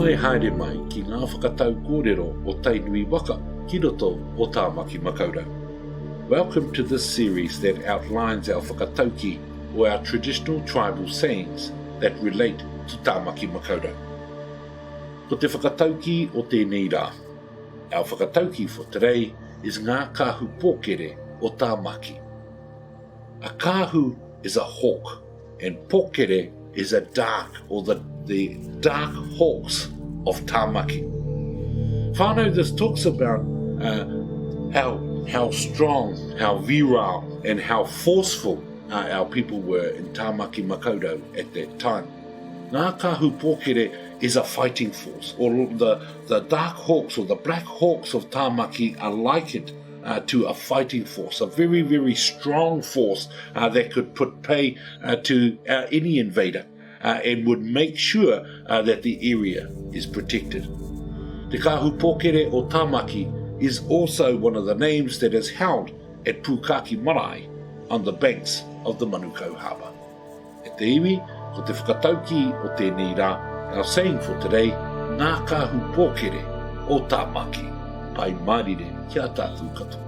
Mai haere mai ki ngā whakatau Koorero o Tainui waka ki roto o Taamaki Makaurau. Welcome to this series that outlines our whakataukii, or our traditional tribal sayings that relate to Tamaki Makaurau. Ko te whakataukii o tēnei rā. Our whakataukii for today is Nga Kaahu Pokere o Tamaki. A kaahu is a hawk, and pokere is a dark, or the dark hawks of Tamaki. Whānau, this talks about how strong, how virile, and how forceful our people were in Tamaki Makaurau at that time. Nga Kaahu Pokere is a fighting force, or the dark hawks or the black hawks of Tamaki are likened to a fighting force, a very, very strong force that could put pay to any invader and would make sure that the area is protected. Te Kaahu Pokere o Tamaki is also one of the names that is held at Pukaki Marae on the banks of the Manukau Harbour. E te iwi, ko te whakataukii o tēnei rā, our saying for today, Nga Kaahu Pokere o Tamaki. Paimaarire kia tātou katoa.